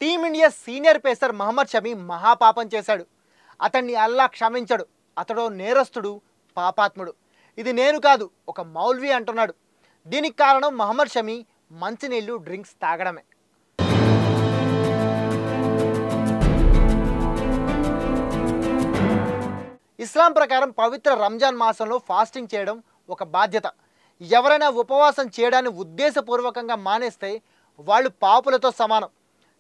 Team India senior pacer Mohammed Shami మహాపాపం చేశాడు. అతన్ని అల్లా క్షమించడు. అతడు నేరస్తుడు, పాపాత్ముడు. ఇది నేను కాదు, ఒక మౌల్వీ అంటున్నాడు. దీనికి కారణం మహమ్మద్ షమి మంచినీళ్లు, డ్రింక్స్ తాగడమే. ఇస్లాం ప్రకారం పవిత్ర రంజాన్ మాసంలో ఫాస్టింగ్ చేయడం ఒక బాధ్యత. ఎవరైనా ఉపవాసం చేయడాన్ని ఉద్దేశపూర్వకంగా మానేస్తే వాళ్ళు పాపులతో సమానం.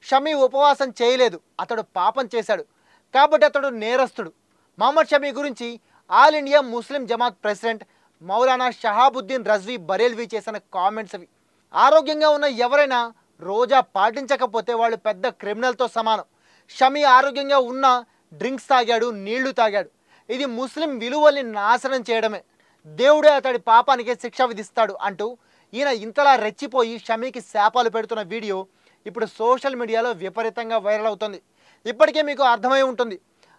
షమి ఉపవాసం చేయలేదు, అతడు పాపం చేశాడు కాబట్టి అతడు నేరస్తుడు. మహమ్మద్ షమి గురించి all India Muslim Jamaat president Maulana Shahabuddin Razvi Barelvi చేసిన కామెంట్స్ అవి. ఆరోగ్యంగా ఉన్న ఎవరైనా రోజా పాటించకపోతే వాళ్ళు పెద్ద క్రిమినల్తో సమానం. షమి ఆరోగ్యంగా ఉన్న డ్రింక్స్ తాగాడు, నీళ్లు తాగాడు. ఇది ముస్లిం విలువల్ని నాశనం చేయడమే. దేవుడే అతడి పాపానికి శిక్ష విధిస్తాడు అంటూ ఈయన ఇంతలా రెచ్చిపోయి షమికి శాపాలు పెడుతున్న వీడియో ఇప్పుడు సోషల్ మీడియాలో విపరీతంగా వైరల్ అవుతుంది. ఇప్పటికే మీకు అర్థమై ఉంటుంది,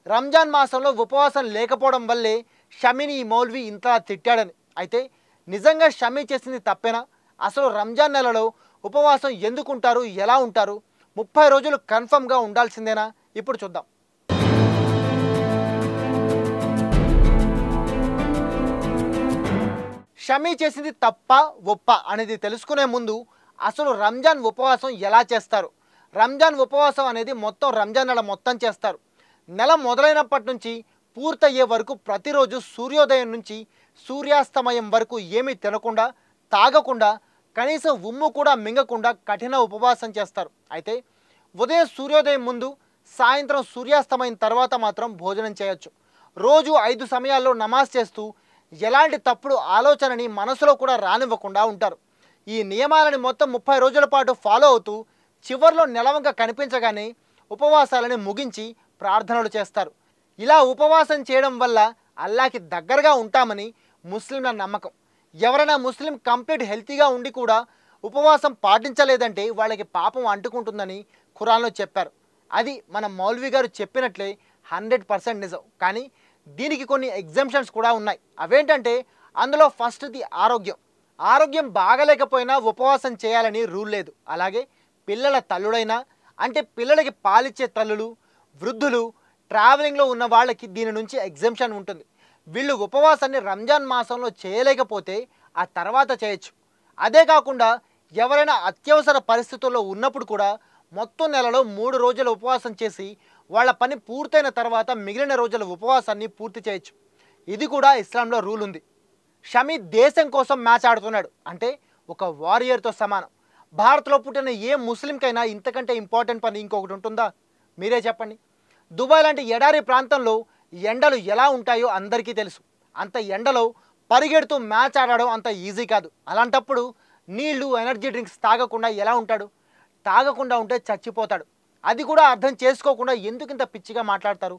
రంజాన్ మాసంలో ఉపవాసం లేకపోవడం వల్లే షమిని ఈ మౌల్వీ ఇంతలా తిట్టాడని. అయితే నిజంగా షమి చేసింది తప్పేనా? అసలు రంజాన్ నెలలో ఉపవాసం ఎందుకు ఉంటారు, ఎలా ఉంటారు? 30 రోజులు కన్ఫర్మ్గా ఉండాల్సిందేనా? ఇప్పుడు చూద్దాం. షమి చేసింది తప్ప ఒప్ప అనేది తెలుసుకునే ముందు అసలు రంజాన్ ఉపవాసం ఎలా చేస్తారు? రంజాన్ ఉపవాసం అనేది మొత్తం రంజాన్ నెల మొత్తం చేస్తారు. నెల మొదలైనప్పటి నుంచి పూర్తయ్యే వరకు ప్రతిరోజు సూర్యోదయం నుంచి సూర్యాస్తమయం వరకు ఏమీ తినకుండా, తాగకుండా, కనీసం ఉమ్ము కూడా మింగకుండా కఠిన ఉపవాసం చేస్తారు. అయితే ఉదయం సూర్యోదయం ముందు, సాయంత్రం సూర్యాస్తమయం తర్వాత మాత్రం భోజనం చేయొచ్చు. రోజు 5 సమయాల్లో నమాజ్ చేస్తూ ఎలాంటి తప్పుడు ఆలోచనని మనసులో కూడా రానివ్వకుండా ఉంటారు. ఈ నియమాలని మొత్తం 30 రోజుల పాటు ఫాలో అవుతూ చివర్లో నెలవంక కనిపించగానే ఉపవాసాలని ముగించి ప్రార్థనలు చేస్తారు. ఇలా ఉపవాసం చేయడం వల్ల అల్లాకి దగ్గరగా ఉంటామని ముస్లింల నమ్మకం. ఎవరైనా ముస్లిం కంప్లీట్ హెల్తీగా ఉండి కూడా ఉపవాసం పాటించలేదంటే వాళ్ళకి పాపం అంటుకుంటుందని ఖురాన్లో చెప్పారు. అది మన మౌల్వీ గారు చెప్పినట్లే 100% నిజం. కానీ దీనికి కొన్ని ఎగ్జంప్షన్స్ కూడా ఉన్నాయి. అవేంటంటే అందులో ఫస్ట్ది ఆరోగ్యం. ఆరోగ్యం బాగలేకపోయినా ఉపవాసం చేయాలని రూల్ లేదు. అలాగే పిల్లల తల్లుడైనా, అంటే పిల్లలకి పాలిచ్చే తల్లులు, వృద్ధులు, ట్రావెలింగ్లో ఉన్న వాళ్ళకి దీని నుంచి ఎగ్జంప్షన్ ఉంటుంది. వీళ్ళు ఉపవాసాన్ని రంజాన్ మాసంలో చేయలేకపోతే ఆ తర్వాత చేయొచ్చు. అదే కాకుండా ఎవరైనా అత్యవసర పరిస్థితుల్లో ఉన్నప్పుడు కూడా మొత్తం నెలలో 3 రోజుల ఉపవాసం చేసి వాళ్ళ పని పూర్తయిన తర్వాత మిగిలిన రోజుల ఉపవాసాన్ని పూర్తి చేయొచ్చు. ఇది కూడా ఇస్లాంలో రూల్ ఉంది. షమి దేశం కోసం మ్యాచ్ ఆడుతున్నాడు, అంటే ఒక వారియర్తో సమానం. భారత్లో పుట్టిన ఏ ముస్లింకైనా ఇంతకంటే ఇంపార్టెంట్ పని ఇంకొకటి ఉంటుందా? మీరే చెప్పండి. దుబాయ్ లాంటి ఎడారి ప్రాంతంలో ఎండలు ఎలా ఉంటాయో అందరికీ తెలుసు. అంత ఎండలో పరిగెడుతూ మ్యాచ్ ఆడడం అంత ఈజీ కాదు. అలాంటప్పుడు నీళ్లు, ఎనర్జీ డ్రింక్స్ తాగకుండా ఎలా ఉంటాడు? తాగకుండా ఉంటే చచ్చిపోతాడు. అది కూడా అర్థం చేసుకోకుండా ఎందుకు ఇంత పిచ్చిగా మాట్లాడతారు?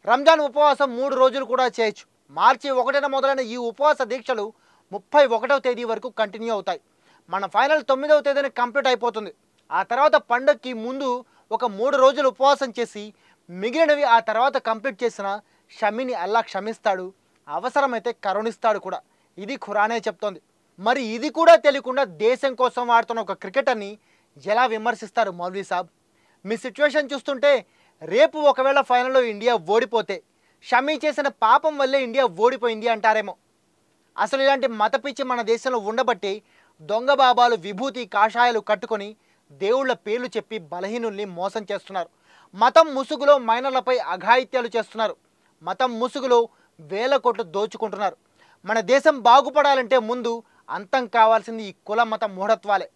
రంజాన్ ఉపవాసం 3 రోజులు కూడా చేయొచ్చు. మార్చి 1న మొదలైన ఈ ఉపవాస దీక్షలు 31వ తేదీ వరకు కంటిన్యూ అవుతాయి. మన ఫైనల్ 9వ తేదీన కంప్లీట్ అయిపోతుంది. ఆ తర్వాత పండగకి ముందు ఒక 3 రోజులు ఉపవాసం చేసి మిగిలినవి ఆ తర్వాత కంప్లీట్ చేసిన షమిని అల్లా క్షమిస్తాడు, అవసరమైతే కరుణిస్తాడు కూడా. ఇది ఖురానే చెప్తోంది. మరి ఇది కూడా తెలియకుండా దేశం కోసం ఆడుతున్న ఒక క్రికెటర్ని ఎలా విమర్శిస్తారు మౌల్వీ సాబ్? మీ సిచ్యువేషన్ చూస్తుంటే రేపు ఒకవేళ ఫైనల్లో ఇండియా ఓడిపోతే షమి చేసిన పాపం వల్లే ఇండియా ఓడిపోయింది అంటారేమో. అసలు ఇలాంటి మతపిచ్చి మన దేశంలో ఉండబట్టి దొంగ బాబాలు విభూతి కాషాయాలు కట్టుకొని దేవుళ్ళ పేర్లు చెప్పి బలహీనుల్ని మోసం చేస్తున్నారు. మతం ముసుగులో మైనర్లపై అఘాయిత్యాలు చేస్తున్నారు. మతం ముసుగులో వేల కోట్లు దోచుకుంటున్నారు. మన దేశం బాగుపడాలంటే ముందు అంతం కావాల్సింది ఈ కుల మత మూఢత్వాలే.